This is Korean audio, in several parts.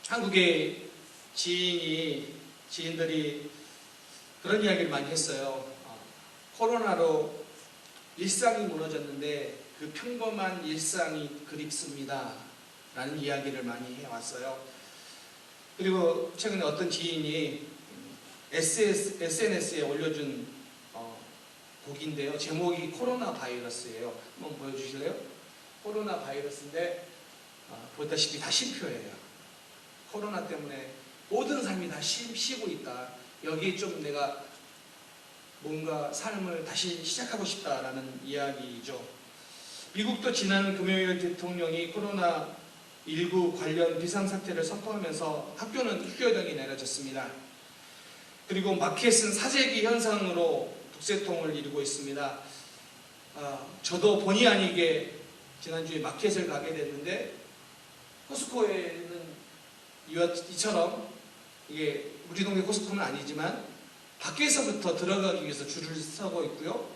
한국의 지인들이 그런 이야기를 많이 했어요. 코로나로 일상이 무너졌는데 그 평범한 일상이 그립습니다 라는 이야기를 많이 해왔어요. 그리고 최근에 어떤 지인이 SNS에 올려준 곡인데요. 제목이 코로나 바이러스예요. 한번 보여주실래요? 코로나 바이러스인데 보다시피 다 쉼표예요. 코로나 때문에 모든 삶이 다 쉬고 있다. 여기에 좀 내가 뭔가 삶을 다시 시작하고 싶다라는 이야기죠. 미국도 지난 금요일 대통령이 코로나19 관련 비상사태를 선포하면서 학교는 휴교령이 내려졌습니다. 그리고 마켓은 사재기 현상으로 북새통을 이루고 있습니다. 저도 본의 아니게 지난주에 마켓을 가게 됐는데 코스코에는 이처럼 이게 우리 동네 코스코는 아니지만 밖에서부터 들어가기 위해서 줄을 서고 있고요.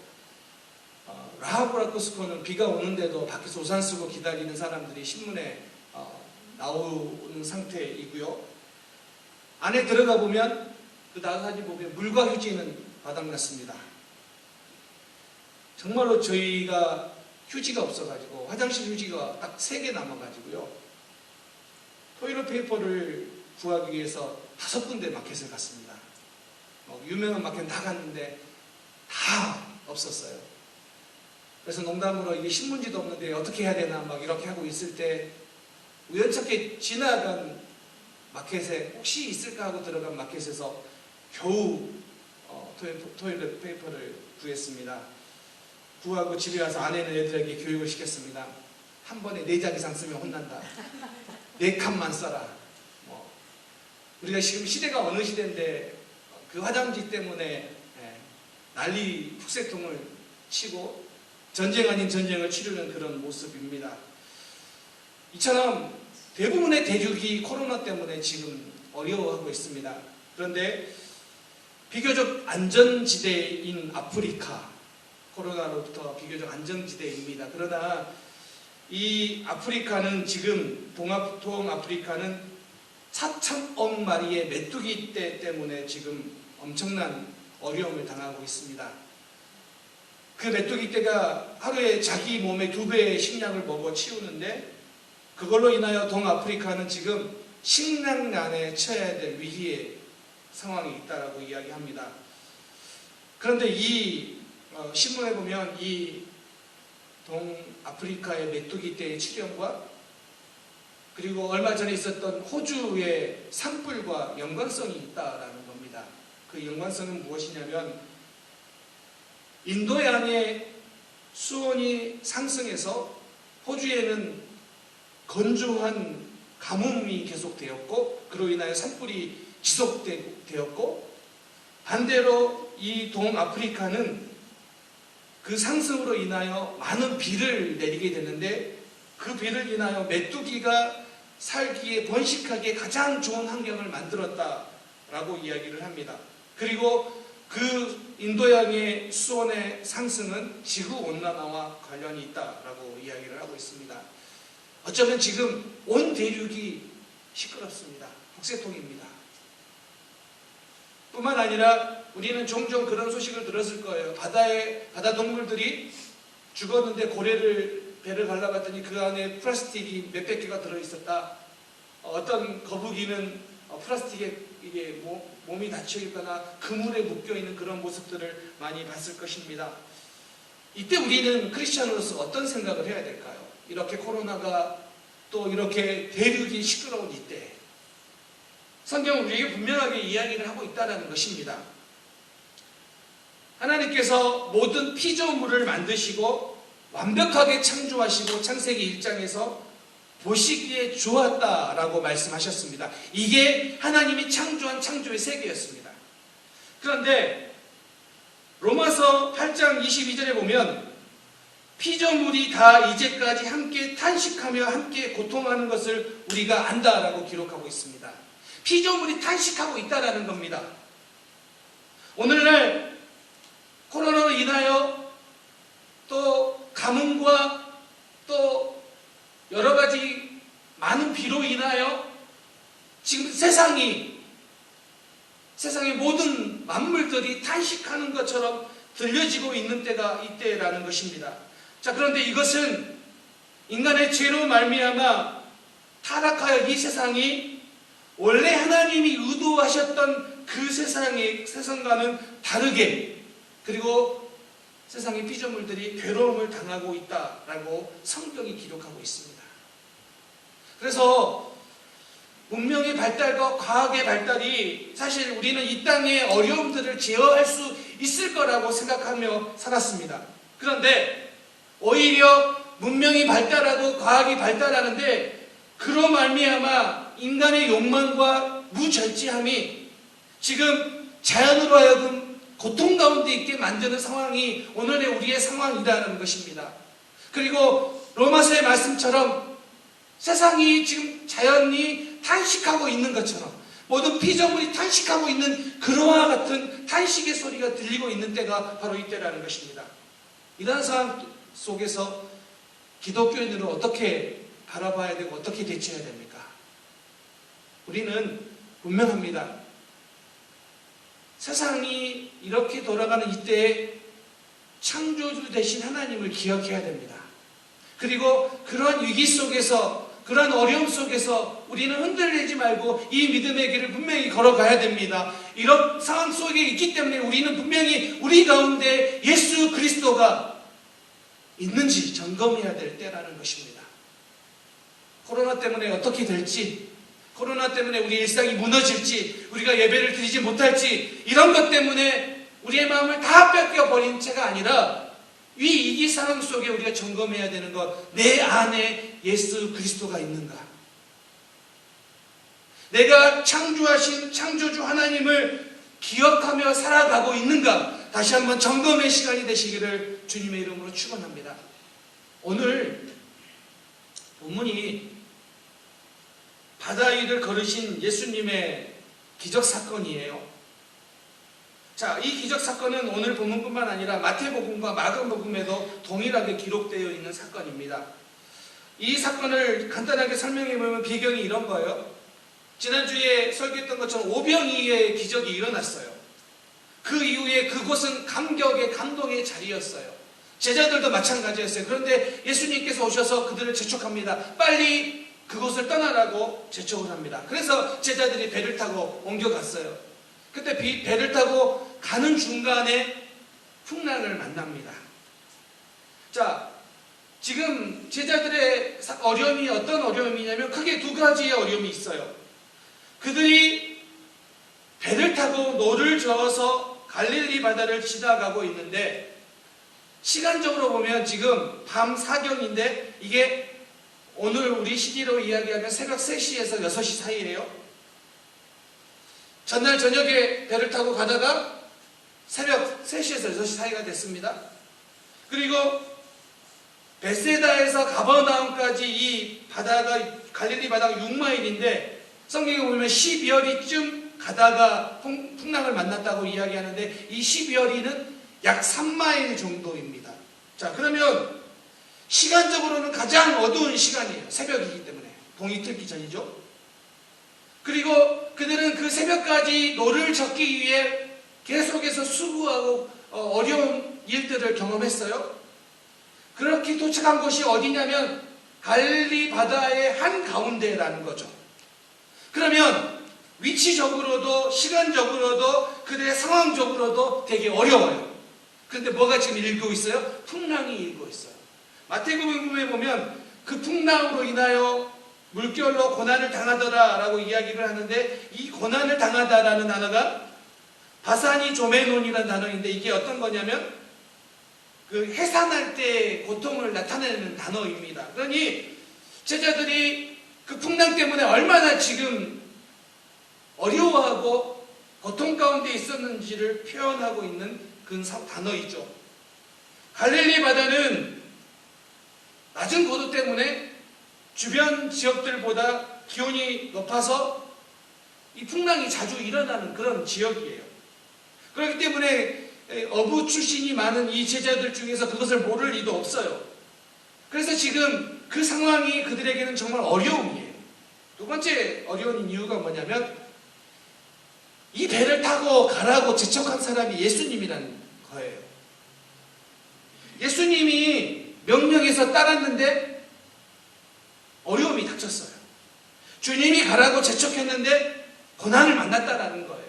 라하브라 코스코는 비가 오는데도 밖에서 우산 쓰고 기다리는 사람들이 신문에 나오는 상태이고요. 안에 들어가 보면 그 나사지 보면 물과 휴지는 바닥났습니다. 정말로 저희가 휴지가 없어가지고 화장실 휴지가 딱 3개 남아가지고요. 토일렛 페이퍼를 구하기 위해서 5군데 마켓을 갔습니다. 유명한 마켓 다 갔는데 다 없었어요. 그래서 농담으로 이게 신문지도 없는데 어떻게 해야 되나 막 이렇게 하고 있을 때 우연찮게 지나간 마켓에 혹시 있을까 하고 들어간 마켓에서 겨우 토일렛 페이퍼를 구했습니다. 구하고 집에 와서 아내는 애들에게 교육을 시켰습니다. 한 번에 4장 이상 쓰면 혼난다. 4칸만 써라. 우리가 지금 시대가 어느 시대인데 그 화장지 때문에 난리 북새통을 치고 전쟁 아닌 전쟁을 치르는 그런 모습입니다. 이처럼 대부분의 대륙이 코로나 때문에 지금 어려워하고 있습니다. 그런데 비교적 안전지대인 아프리카, 코로나로부터 비교적 안전지대입니다. 그러나 이 아프리카는 지금 동아프리카는 4천억 마리의 메뚜기 떼 때문에 지금 엄청난 어려움을 당하고 있습니다. 그 메뚜기 떼가 하루에 자기 몸의 2배의 식량을 먹어 치우는데 그걸로 인하여 동아프리카는 지금 식량난에 처해야 될 위기의 상황이 있다라고 이야기합니다. 그런데 이 신문에 보면 이 동아프리카의 메뚜기 떼의 출현과 그리고 얼마 전에 있었던 호주의 산불과 연관성이 있다라는 겁니다. 그 연관성은 무엇이냐면 인도양의 수온이 상승해서 호주에는 건조한 가뭄이 계속되었고 그로 인하여 산불이 지속되었고 반대로 이 동아프리카는 그 상승으로 인하여 많은 비를 내리게 되는데 그 비를 인하여 메뚜기가 살기에 번식하기에 가장 좋은 환경을 만들었다라고 이야기를 합니다. 그리고 그 인도양의 수온의 상승은 지구온난화와 관련이 있다라고 이야기를 하고 있습니다. 어쩌면 지금 온 대륙이 시끄럽습니다. 북새통입니다. 뿐만 아니라 우리는 종종 그런 소식을 들었을 거예요. 바다 동물들이 죽었는데 배를 갈라봤더니 그 안에 플라스틱이 몇백 개가 들어있었다. 어떤 거북이는 플라스틱에 이게 몸이 닫혀있거나 그물에 묶여있는 그런 모습들을 많이 봤을 것입니다. 이때 우리는 크리스찬으로서 어떤 생각을 해야 될까요? 이렇게 코로나가 또 이렇게 대륙이 시끄러운 이때 성경은 우리에게 분명하게 이야기를 하고 있다는 것입니다. 하나님께서 모든 피조물을 만드시고 완벽하게 창조하시고 창세기 1장에서 보시기에 좋았다라고 말씀하셨습니다. 이게 하나님이 창조한 창조의 세계였습니다. 그런데 로마서 8장 22절에 보면 피조물이 다 이제까지 함께 탄식하며 함께 고통하는 것을 우리가 안다라고 기록하고 있습니다. 피조물이 탄식하고 있다라는 겁니다. 오늘날 코로나로 인하여 또 가뭄과 또 여러 가지 많은 비로 인하여 지금 세상의 모든 만물들이 탄식하는 것처럼 들려지고 있는 때가 이때라는 것입니다. 자, 그런데 이것은 인간의 죄로 말미암아 타락하여 이 세상이 원래 하나님이 의도하셨던 그 세상과는 다르게, 그리고 세상의 피조물들이 괴로움을 당하고 있다라고 성경이 기록하고 있습니다. 그래서 문명의 발달과 과학의 발달이 사실 우리는 이 땅의 어려움들을 제어할 수 있을 거라고 생각하며 살았습니다. 그런데 오히려 문명이 발달하고 과학이 발달하는데 그로 말미암아 인간의 욕망과 무절제함이 지금 자연으로 하여금 고통 가운데 있게 만드는 상황이 오늘의 우리의 상황이라는 것입니다. 그리고 로마서의 말씀처럼 세상이 지금 자연이 탄식하고 있는 것처럼 모든 피조물이 탄식하고 있는 그러와 같은 탄식의 소리가 들리고 있는 때가 바로 이때라는 것입니다. 이런 상황 속에서 기독교인으로 어떻게 바라봐야 되고 어떻게 대처해야 됩니까? 우리는 분명합니다. 세상이 이렇게 돌아가는 이때에 창조주 되신 하나님을 기억해야 됩니다. 그리고 그런 위기 속에서, 그런 어려움 속에서 우리는 흔들리지 말고 이 믿음의 길을 분명히 걸어가야 됩니다. 이런 상황 속에 있기 때문에 우리는 분명히 우리 가운데 예수 그리스도가 있는지 점검해야 될 때라는 것입니다. 코로나 때문에 어떻게 될지, 코로나 때문에 우리 일상이 무너질지, 우리가 예배를 드리지 못할지, 이런 것 때문에 우리의 마음을 다 뺏겨버린 채가 아니라 이 위기 상황 속에 우리가 점검해야 되는 것, 내 안에 예수 그리스도가 있는가? 내가 창조하신 창조주 하나님을 기억하며 살아가고 있는가? 다시 한번 점검의 시간이 되시기를 주님의 이름으로 축원합니다. 오늘 본문이 바다 위를 걸으신 예수님의 기적 사건이에요. 자, 이 기적 사건은 오늘 본문뿐만 아니라 마태복음과 마가복음에도 동일하게 기록되어 있는 사건입니다. 이 사건을 간단하게 설명해 보면 배경이 이런 거예요. 지난주에 설교했던 것처럼 오병이의 기적이 일어났어요. 그 이후에 그곳은 감격의 감동의 자리였어요. 제자들도 마찬가지였어요. 그런데 예수님께서 오셔서 그들을 재촉합니다. 빨리 그곳을 떠나라고 재촉을 합니다. 그래서 제자들이 배를 타고 옮겨갔어요. 그때 배를 타고 가는 중간에 풍랑을 만납니다. 자, 지금 제자들의 어려움이 어떤 어려움이냐면 크게 두 가지의 어려움이 있어요. 그들이 배를 타고 노를 저어서 갈릴리 바다를 지나가고 있는데 시간적으로 보면 지금 밤 사경인데 이게 오늘 우리 시기로 이야기하면 새벽 3시에서 6시 사이래요. 전날 저녁에 배를 타고 가다가 새벽 3시에서 6시 사이가 됐습니다. 그리고 베세다에서 가버나움까지 이 바다가 갈릴리 바다가 6마일인데 성경에 보면 12여리쯤 가다가 풍랑을 만났다고 이야기하는데 이 12여리는 약 3마일 정도입니다. 자, 그러면 시간적으로는 가장 어두운 시간이에요. 새벽이기 때문에. 동이 틀기 전이죠. 그리고 그들은 그 새벽까지 노를 젓기 위해 계속해서 수고하고 어려운 일들을 경험했어요. 그렇게 도착한 곳이 어디냐면 갈릴리 바다의 한가운데라는 거죠. 그러면 위치적으로도 시간적으로도 그들의 상황적으로도 되게 어려워요. 그런데 뭐가 지금 일고 있어요? 풍랑이 일고 있어요. 마태복음에 보면 그 풍랑으로 인하여 물결로 고난을 당하더라 라고 이야기를 하는데 이 고난을 당하다라는 단어가 바사니 조메논이라는 단어인데 이게 어떤 거냐면 그 해산할 때 고통을 나타내는 단어입니다. 그러니 제자들이 그 풍랑 때문에 얼마나 지금 어려워하고 고통 가운데 있었는지를 표현하고 있는 그 단어이죠. 갈릴리 바다는 낮은 고도 때문에 주변 지역들보다 기온이 높아서 이 풍랑이 자주 일어나는 그런 지역이에요. 그렇기 때문에 어부 출신이 많은 이 제자들 중에서 그것을 모를 리도 없어요. 그래서 지금 그 상황이 그들에게는 정말 어려움이에요. 두 번째 어려운 이유가 뭐냐면 이 배를 타고 가라고 재촉한 사람이 예수님이라는 거예요. 예수님이 명령해서 따랐는데 어려움이 닥쳤어요. 주님이 가라고 재촉했는데 고난을 만났다라는 거예요.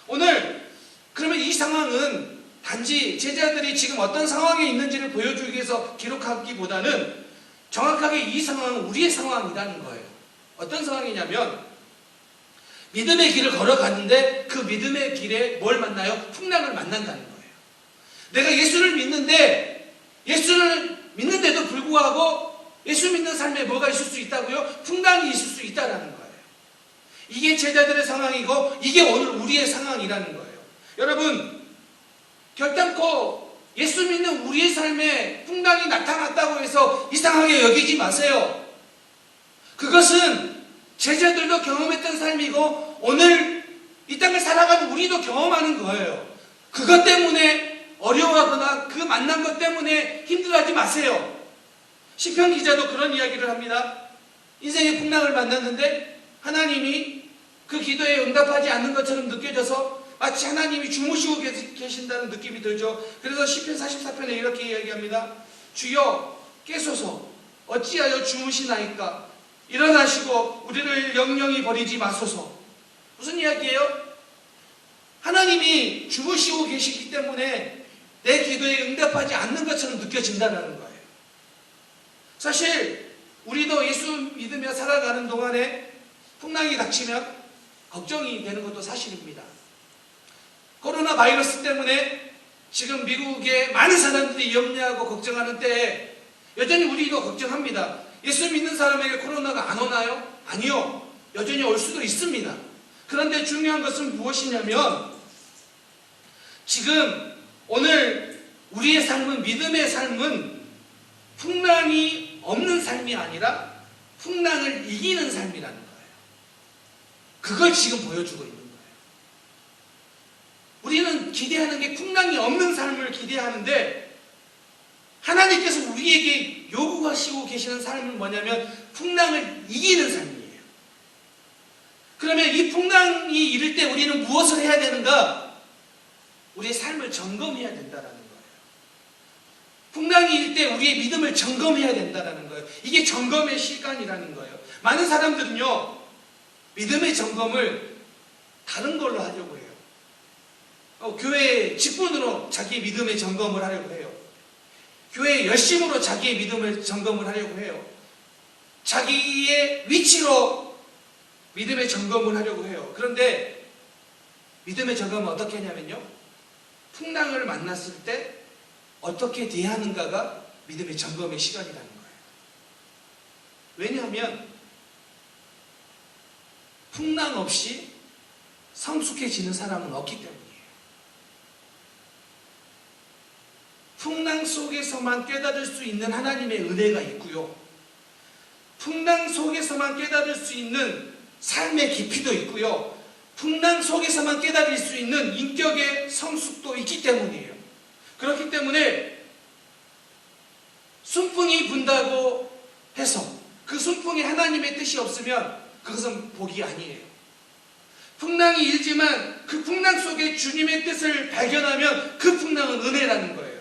오늘 그러면 이 상황은 단지 제자들이 지금 어떤 상황에 있는지를 보여주기 위해서 기록하기보다는 정확하게 이 상황은 우리의 상황이라는 거예요. 어떤 상황이냐면 믿음의 길을 걸어가는데 그 믿음의 길에 뭘 만나요? 풍랑을 만난다는 거예요. 내가 예수를 믿는데 예수를 믿는데도 불구하고 예수 믿는 삶에 뭐가 있을 수 있다고요? 풍랑이 있을 수 있다는 거예요. 이게 제자들의 상황이고 이게 오늘 우리의 상황이라는 거예요. 여러분 결단코 예수 믿는 우리의 삶에 풍랑이 나타났다고 해서 이상하게 여기지 마세요. 그것은 제자들도 경험했던 삶이고 오늘 이 땅을 살아가는 우리도 경험하는 거예요. 그것 때문에 어려워하거나 그 만난 것 때문에 힘들어하지 마세요. 시편 기자도 그런 이야기를 합니다. 인생의 풍랑을 만났는데 하나님이 그 기도에 응답하지 않는 것처럼 느껴져서 마치 하나님이 주무시고 계신다는 느낌이 들죠. 그래서 시편 44편에 이렇게 이야기합니다. 주여 깨소서 어찌하여 주무시나이까 일어나시고 우리를 영영히 버리지 마소서. 무슨 이야기예요? 하나님이 주무시고 계시기 때문에 내 기도에 응답하지 않는 것처럼 느껴진다는 거예요. 사실 우리도 예수 믿으며 살아가는 동안에 풍랑이 닥치면 걱정이 되는 것도 사실입니다. 코로나 바이러스 때문에 지금 미국에 많은 사람들이 염려하고 걱정하는 때에 여전히 우리도 걱정합니다. 예수 믿는 사람에게 코로나가 안 오나요? 아니요. 여전히 올 수도 있습니다. 그런데 중요한 것은 무엇이냐면 지금 오늘 우리의 삶은 믿음의 삶은 풍랑이 없는 삶이 아니라 풍랑을 이기는 삶이라는 거예요. 그걸 지금 보여주고 있는 거예요. 우리는 기대하는 게 풍랑이 없는 삶을 기대하는데 하나님께서 우리에게 요구하시고 계시는 삶은 뭐냐면 풍랑을 이기는 삶이에요. 그러면 이 풍랑이 이를 때 우리는 무엇을 해야 되는가? 우리의 삶을 점검해야 된다는 거예요. 풍랑이 일 때 우리의 믿음을 점검해야 된다는 거예요. 이게 점검의 시간이라는 거예요. 많은 사람들은요 믿음의 점검을 다른 걸로 하려고 해요. 교회 직분으로 자기의 믿음의 점검을 하려고 해요. 교회 열심으로 자기의 믿음을 점검을 하려고 해요. 자기의 위치로 믿음의 점검을 하려고 해요. 그런데 믿음의 점검은 어떻게 하냐면요 풍랑을 만났을 때 어떻게 대하는가가 믿음의 점검의 시간이라는 거예요. 왜냐하면 풍랑 없이 성숙해지는 사람은 없기 때문이에요. 풍랑 속에서만 깨달을 수 있는 하나님의 은혜가 있고요. 풍랑 속에서만 깨달을 수 있는 삶의 깊이도 있고요. 풍랑 속에서만 깨달을 수 있는 인격의 성숙도 있기 때문이에요. 그렇기 때문에 순풍이 분다고 해서 그 순풍에 하나님의 뜻이 없으면 그것은 복이 아니에요. 풍랑이 일지만 그 풍랑 속에 주님의 뜻을 발견하면 그 풍랑은 은혜라는 거예요.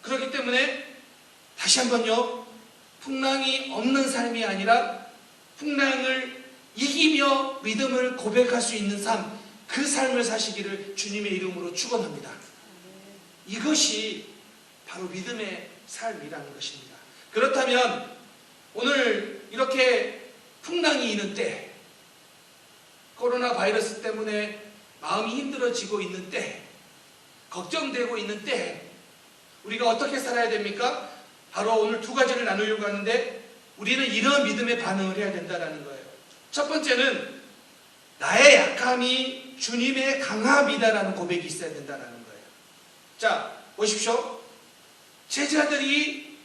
그렇기 때문에 다시 한번요 풍랑이 없는 삶이 아니라 풍랑을 이기며 믿음을 고백할 수 있는 삶, 그 삶을 사시기를 주님의 이름으로 축원합니다. 이것이 바로 믿음의 삶이라는 것입니다. 그렇다면 오늘 이렇게 풍랑이 있는 때, 코로나 바이러스 때문에 마음이 힘들어지고 있는 때, 걱정되고 있는 때 우리가 어떻게 살아야 됩니까? 바로 오늘 두 가지를 나누려고 하는데 우리는 이런 믿음의 반응을 해야 된다는 거예요. 첫 번째는 나의 약함이 주님의 강함이다라는 고백이 있어야 된다는 거예요. 자, 보십시오. 제자들이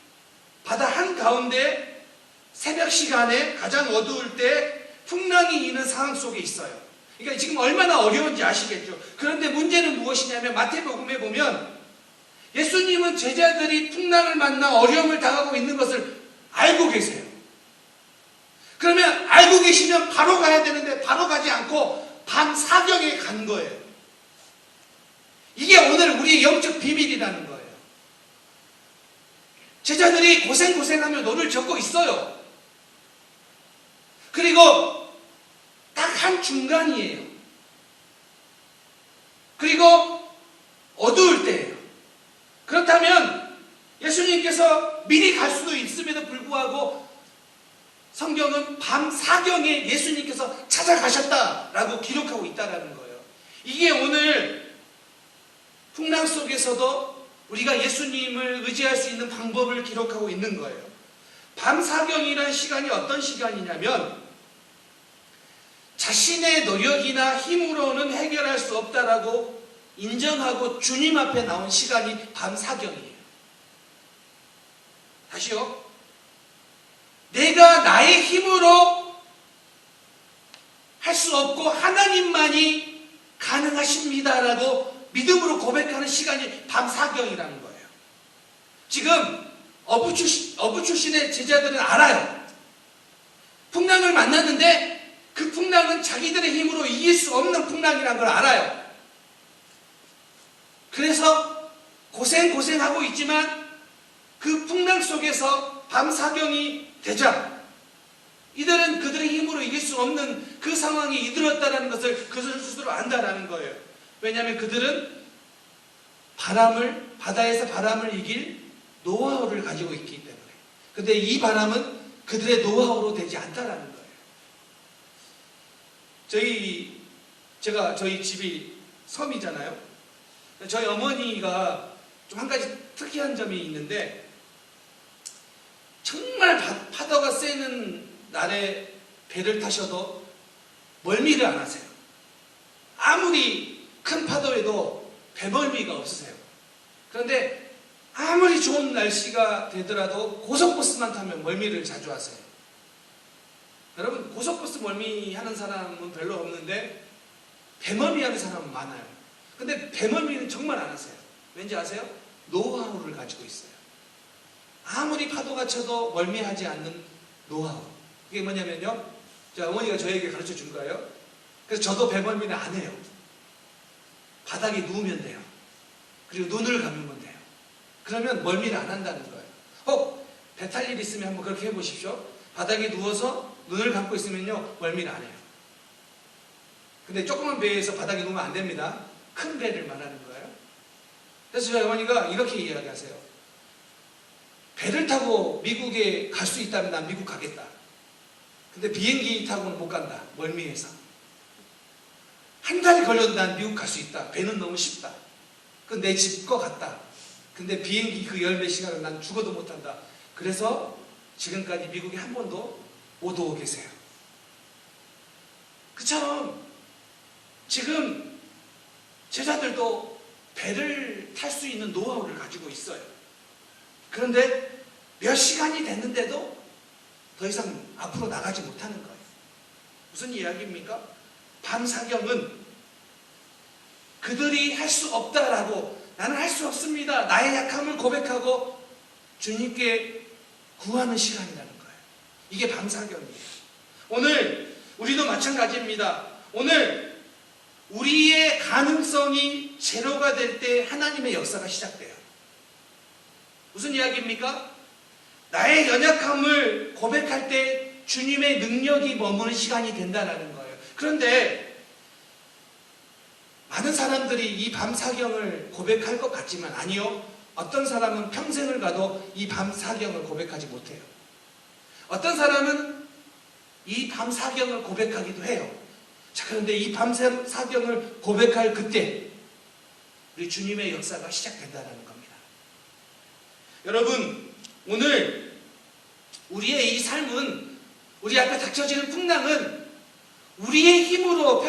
바다 한가운데 새벽 시간에 가장 어두울 때 풍랑이 있는 상황 속에 있어요. 그러니까 지금 얼마나 어려운지 아시겠죠? 그런데 문제는 무엇이냐면 마태복음에 보면 예수님은 제자들이 풍랑을 만나 어려움을 당하고 있는 것을 알고 계세요. 그러면 알고 계시면 바로 가야 되는데 바로 가지 않고 밤 사경에 간 거예요. 이게 오늘 우리의 영적 비밀이라는 거예요. 제자들이 고생하며 노를 젓고 있어요. 그리고 딱 한 중간이에요. 그리고 어두울 때예요. 그렇다면 예수님께서 미리 갈 수도 있음에도 불구하고 성경은 밤 사경에 예수님께서 찾아가셨다라고 기록하고 있다는 거예요. 이게 오늘 풍랑 속에서도 우리가 예수님을 의지할 수 있는 방법을 기록하고 있는 거예요. 밤 사경이라는 시간이 어떤 시간이냐면 자신의 노력이나 힘으로는 해결할 수 없다라고 인정하고 주님 앞에 나온 시간이 밤 사경이에요. 다시요. 내가 나의 힘으로 할 수 없고 하나님만이 가능하십니다라고 믿음으로 고백하는 시간이 밤 사경이라는 거예요. 지금 어부 출신의 제자들은 알아요. 풍랑을 만났는데 그 풍랑은 자기들의 힘으로 이길 수 없는 풍랑이라는 걸 알아요. 그래서 고생하고 있지만 그 풍랑 속에서 밤 사경이 되자 이들은 그들의 힘으로 이길 수 없는 그 상황이 이들었다는 것을 그들 스스로 안다라는 거예요. 왜냐하면 그들은 바다에서 바람을 이길 노하우를 가지고 있기 때문에. 근데 이 바람은 그들의 노하우로 되지 않다라는 거예요. 저희 집이 섬이잖아요. 저희 어머니가 좀 한 가지 특이한 점이 있는데 정말 파도가 세는 날에 배를 타셔도 멀미를 안 하세요. 아무리 큰 파도에도 배멀미가 없으세요. 그런데 아무리 좋은 날씨가 되더라도 고속버스만 타면 멀미를 자주 하세요. 여러분, 고속버스 멀미하는 사람은 별로 없는데 배멀미하는 사람은 많아요. 근데 배멀미는 정말 안 하세요. 왠지 아세요? 노하우를 가지고 있어요. 아무리 파도가 쳐도 멀미하지 않는 노하우. 그게 뭐냐면요, 어머니가 저에게 가르쳐 준 거예요. 그래서 저도 배멀미는 안 해요. 바닥에 누우면 돼요. 그리고 눈을 감으면 돼요. 그러면 멀미를 안 한다는 거예요. 혹 배 탈 일 있으면 한번 그렇게 해보십시오. 바닥에 누워서 눈을 감고 있으면요, 멀미를 안 해요. 근데 조그만 배에서 바닥에 누우면 안 됩니다. 큰 배를 말하는 거예요. 그래서 저희 어머니가 이렇게 이야기하세요. 배를 타고 미국에 갈 수 있다면 난 미국 가겠다. 근데 비행기 타고는 못 간다. 멀미해서. 한 달이 걸려도 난 미국 갈 수 있다. 배는 너무 쉽다. 그건 내 집과 같다. 근데 비행기 그 10몇 시간을 난 죽어도 못 한다. 그래서 지금까지 미국에 한 번도 못 오고 계세요. 그처럼 지금 제자들도 배를 탈 수 있는 노하우를 가지고 있어요. 그런데 몇 시간이 됐는데도 더 이상 앞으로 나가지 못하는 거예요. 무슨 이야기입니까? 밤 사경은 그들이 할 수 없다라고, 나는 할 수 없습니다, 나의 약함을 고백하고 주님께 구하는 시간이라는 거예요. 이게 밤 사경이에요. 오늘 우리도 마찬가지입니다. 오늘 우리의 가능성이 제로가 될 때 하나님의 역사가 시작돼요. 무슨 이야기입니까? 나의 연약함을 고백할 때 주님의 능력이 머무는 시간이 된다는 거예요. 그런데 많은 사람들이 이 밤 사경을 고백할 것 같지만 아니요. 어떤 사람은 평생을 가도 이 밤 사경을 고백하지 못해요. 어떤 사람은 이 밤 사경을 고백하기도 해요. 자, 그런데 이 밤 사경을 고백할 그때 우리 주님의 역사가 시작된다는 겁니다. 여러분, 오늘 우리의 이 삶은, 우리 앞에 닥쳐지는 풍랑은 우리의 힘으로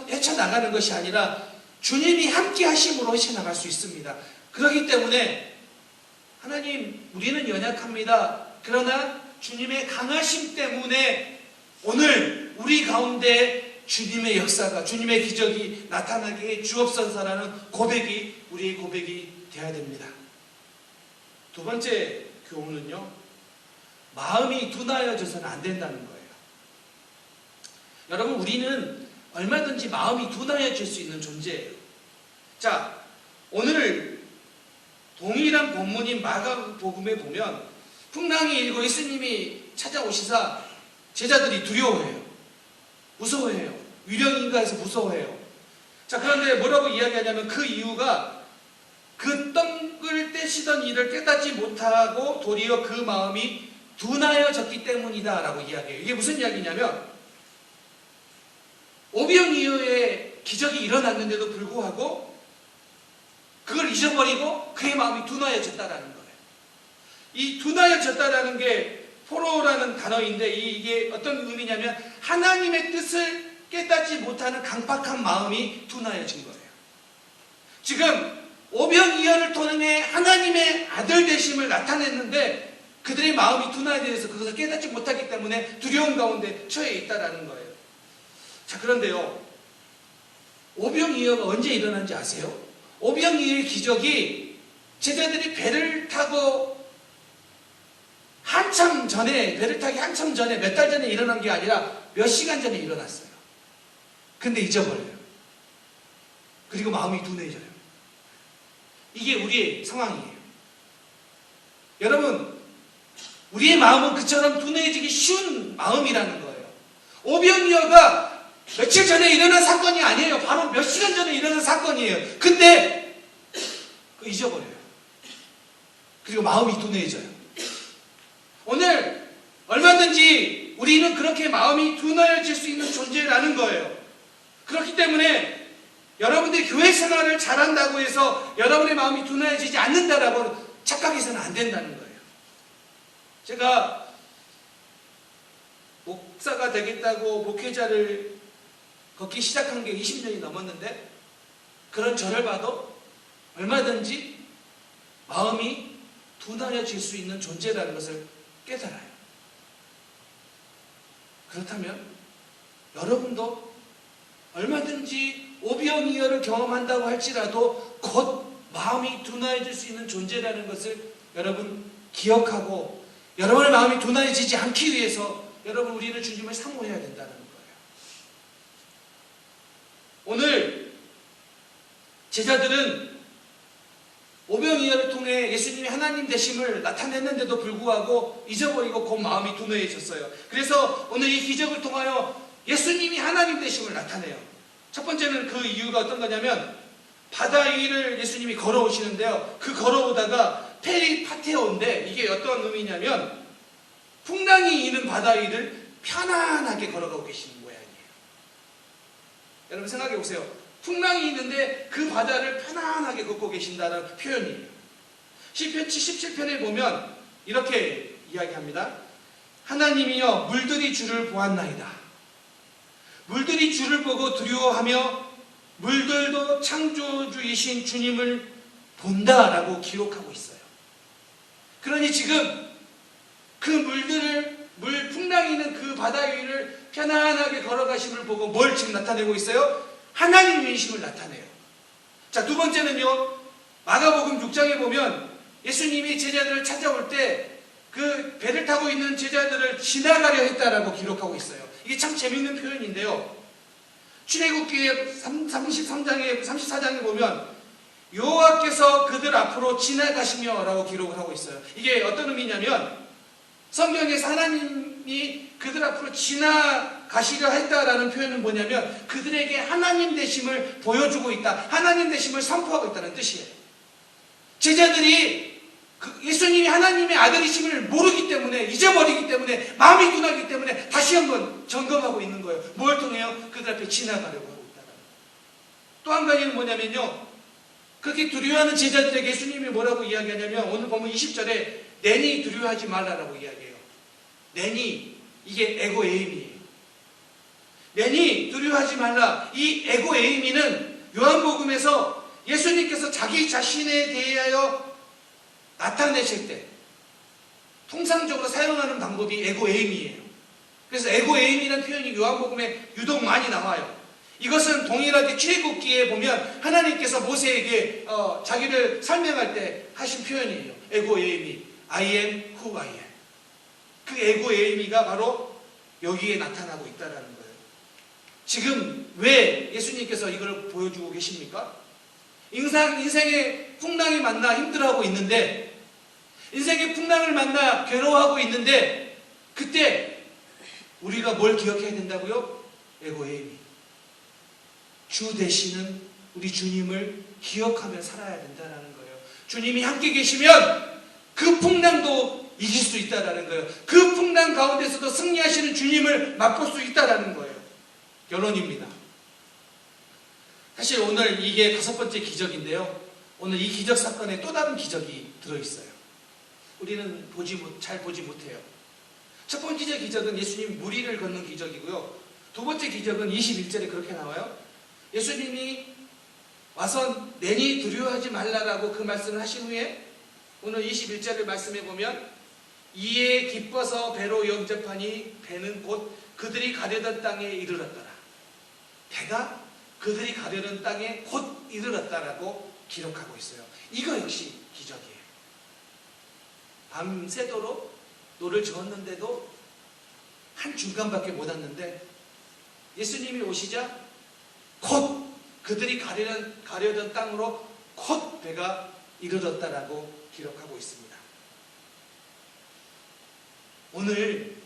헤쳐나가는 것이 아니라 주님이 함께 하심으로 헤쳐나갈 수 있습니다. 그렇기 때문에 하나님, 우리는 연약합니다. 그러나 주님의 강하심 때문에 오늘 우리 가운데 주님의 역사가, 주님의 기적이 나타나게 해 주옵소서라는 고백이 우리의 고백이 되어야 됩니다. 두 번째 교훈은요, 마음이 둔하여져서는 안 된다는 거예요. 여러분, 우리는 얼마든지 마음이 둔하여질 수 있는 존재예요. 자, 오늘 동일한 본문인 마가복음에 보면 풍랑이 일고 예수님이 찾아오시사 제자들이 두려워해요. 무서워해요. 위령인가 해서 무서워해요. 자, 그런데 뭐라고 이야기하냐면 그 이유가 그 떡을 떼시던 일을 깨닫지 못하고 도리어 그 마음이 둔하여졌기 때문이다 라고 이야기해요. 이게 무슨 이야기냐면 오병이어의 기적이 일어났는데도 불구하고 그걸 잊어버리고 그의 마음이 둔하여졌다라는 거예요. 이 둔하여졌다라는 게 포로라는 단어인데 이게 어떤 의미냐면 하나님의 뜻을 깨닫지 못하는 강팍한 마음이 둔하여진 거예요. 지금 오병이어를 통해 하나님의 아들 되심을 나타냈는데 그들의 마음이 둔하여져서 그것을 깨닫지 못하기 때문에 두려움 가운데 처해 있다라는 거예요. 자, 그런데요, 오병이어가 언제 일어난지 아세요? 오병이어의 기적이 제자들이 배를 타고 한참 전에, 배를 타기 한참 전에, 몇 달 전에 일어난 게 아니라 몇 시간 전에 일어났어요. 근데 잊어버려요. 그리고 마음이 둔해져요. 이게 우리의 상황이에요. 여러분, 우리의 마음은 그처럼 둔해지기 쉬운 마음이라는 거예요. 오병이어가 며칠 전에 일어난 사건이 아니에요. 바로 몇 시간 전에 일어난 사건이에요. 근데 잊어버려요. 그리고 마음이 둔해져요. 오늘 얼마든지 우리는 그렇게 마음이 둔하여질 수 있는 존재라는 거예요. 그렇기 때문에 여러분들이 교회 생활을 잘한다고 해서 여러분의 마음이 둔하여지지 않는다라고 착각해서는 안 된다는 거예요. 제가 목사가 되겠다고 목회자를 걷기 시작한 게 20년이 넘었는데 그런 저를 봐도 얼마든지 마음이 둔하여질 수 있는 존재라는 것을 깨달아요. 그렇다면 여러분도 얼마든지 오병이어를 경험한다고 할지라도 곧 마음이 둔하여질 수 있는 존재라는 것을 여러분 기억하고 여러분의 마음이 둔하여지지 않기 위해서 여러분 우리는 주님을 사모해야 된다는 거예요. 오늘 제자들은 오병이어를 통해 예수님이 하나님 되심을 나타냈는데도 불구하고 잊어버리고 곧 마음이 둔해졌어요. 그래서 오늘 이 기적을 통하여 예수님이 하나님 되심을 나타내요. 첫 번째는 그 이유가 어떤 거냐면 바다 위를 예수님이 걸어오시는데요. 그 걸어오다가 페리파테오인데 이게 어떤 의미냐면 풍랑이 이는 바다 위를 편안하게 걸어가고 계시는 모양이에요. 여러분 생각해 보세요. 풍랑이 있는데 그 바다를 편안하게 걷고 계신다는 표현이에요. 시편 77편에 보면 이렇게 이야기합니다. 하나님이여 물들이 주를 보았나이다. 물들이 주를 보고 두려워하며 물들도 창조주이신 주님을 본다라고 기록하고 있어요. 그러니 지금 그 풍랑이 있는 그 바다 위를 편안하게 걸어가심을 보고 뭘 지금 나타내고 있어요? 하나님의 인심을 나타내요. 자, 두 번째는요. 마가복음 6장에 보면 예수님이 제자들을 찾아올 때 그 배를 타고 있는 제자들을 지나가려 했다라고 기록하고 있어요. 이게 참 재밌는 표현인데요. 출애굽기의 34장에 보면 여호와께서 그들 앞으로 지나가시며 라고 기록을 하고 있어요. 이게 어떤 의미냐면 성경에서 하나님이 그들 앞으로 지나가시려 했다라는 표현은 뭐냐면 그들에게 하나님 되심을 보여주고 있다. 하나님 되심을 선포하고 있다는 뜻이에요. 제자들이 예수님이 하나님의 아들이심을 모르기 때문에 잊어버리기 때문에 마음이 둔하기 때문에 다시 한번 점검하고 있는 거예요. 뭘 통해요? 그들 앞에 지나가려고 하고 있다. 또 한 가지는 뭐냐면요. 그렇게 두려워하는 제자들에게 예수님이 뭐라고 이야기하냐면 오늘 보면 20절에 내니 두려워하지 말라라고 이야기해요. 내니 이게 에고에이미예요. 내니 두려워하지 말라. 이 에고에이미는 요한복음에서 예수님께서 자기 자신에 대하여 나타내실 때 통상적으로 사용하는 방법이 에고에이미예요. 그래서 에고에이미라는 표현이 요한복음에 유독 많이 나와요. 이것은 동일하게 출애굽기에 보면 하나님께서 모세에게 자기를 설명할 때 하신 표현이에요. 에고에이미, I am who I am. 그 에고에이미가 바로 여기에 나타나고 있다는 거예요. 지금 왜 예수님께서 이걸 보여주고 계십니까? 인생의 풍랑이 만나 힘들어하고 있는데, 인생의 풍랑을 만나 괴로워하고 있는데, 그때 우리가 뭘 기억해야 된다고요? 에고에이미. 주 되시는 우리 주님을 기억하며 살아야 된다는 거예요. 주님이 함께 계시면 그 풍랑도 이길 수 있다는 거예요. 그 풍랑 가운데서도 승리하시는 주님을 맛볼 수 있다는 거예요. 결론입니다. 사실 오늘 이게 5번째 기적인데요. 오늘 이 기적 사건에 또 다른 기적이 들어있어요. 우리는 잘 보지 못해요. 첫 번째 기적은 예수님이 물 위를 걷는 기적이고요. 두 번째 기적은 21절에 그렇게 나와요. 예수님이 와서 내니 두려워하지 말라라고 그 말씀을 하신 후에 오늘 21절을 말씀해 보면 이에 기뻐서 배로 영접하니 배는 곧 그들이 가려던 땅에 이르렀더라. 배가 그들이 가려던 땅에 곧 이르렀다라고 기록하고 있어요. 이거 역시 기적이에요. 밤새도록 노를 저었는데도 한 중간밖에 못 왔는데 예수님이 오시자 곧 그들이 가려던 땅으로 곧 배가 이르렀다라고 기록하고 있습니다. 오늘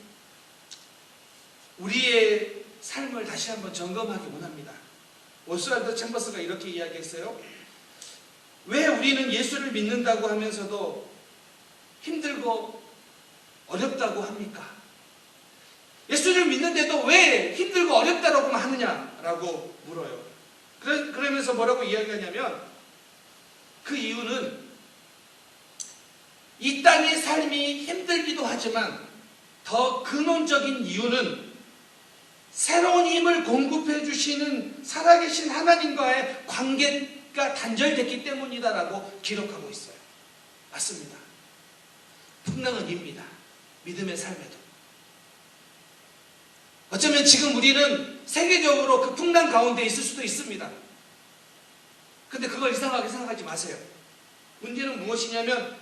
우리의 삶을 다시 한번 점검하기 원합니다. 오스왈드 챔버스가 이렇게 이야기했어요. 왜 우리는 예수를 믿는다고 하면서도 힘들고 어렵다고 합니까? 예수를 믿는데도 왜 힘들고 어렵다고만 하느냐라고 물어요. 그러면서 뭐라고 이야기하냐면 그 이유는 이 땅의 삶이 힘들기도 하지만 더 근원적인 이유는 새로운 힘을 공급해 주시는 살아계신 하나님과의 관계가 단절됐기 때문이다라고 기록하고 있어요. 맞습니다. 풍랑은 입니다. 믿음의 삶에도. 어쩌면 지금 우리는 세계적으로 그 풍랑 가운데 있을 수도 있습니다. 근데 그걸 이상하게 생각하지 마세요. 문제는 무엇이냐면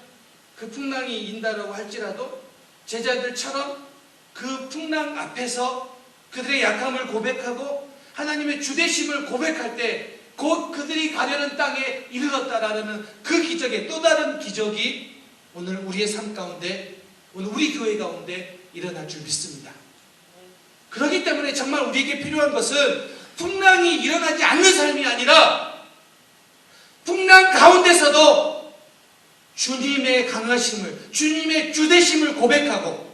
그 풍랑이 인다라고 할지라도 제자들처럼 그 풍랑 앞에서 그들의 약함을 고백하고 하나님의 주되심을 고백할 때 곧 그들이 가려는 땅에 이르렀다라는 그 기적의 또 다른 기적이 오늘 우리의 삶 가운데, 오늘 우리 교회 가운데 일어날 줄 믿습니다. 그렇기 때문에 정말 우리에게 필요한 것은 풍랑이 일어나지 않는 삶이 아니라 풍랑 가운데서도 주님의 강하심을, 주님의 주되심을 고백하고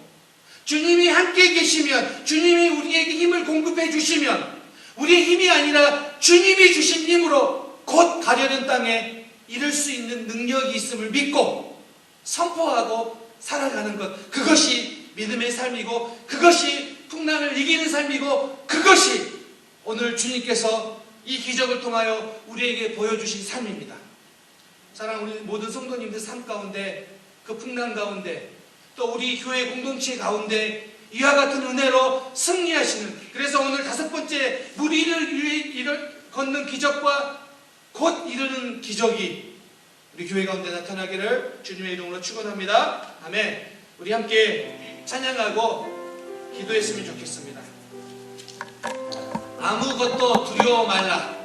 주님이 함께 계시면, 주님이 우리에게 힘을 공급해 주시면 우리의 힘이 아니라 주님이 주신 힘으로 곧 가려는 땅에 이룰 수 있는 능력이 있음을 믿고 선포하고 살아가는 것, 그것이 믿음의 삶이고 그것이 풍랑을 이기는 삶이고 그것이 오늘 주님께서 이 기적을 통하여 우리에게 보여주신 삶입니다. 사랑하는 우리 모든 성도님들 삶 가운데, 그 풍랑 가운데, 또 우리 교회 공동체 가운데 이와 같은 은혜로 승리하시는, 그래서 오늘 5번째 물 위를 걷는 기적과 곧 이루는 기적이 우리 교회 가운데 나타나기를 주님의 이름으로 축원합니다. 아멘. 우리 함께 찬양하고 기도했으면 좋겠습니다. 아무것도 두려워 말라.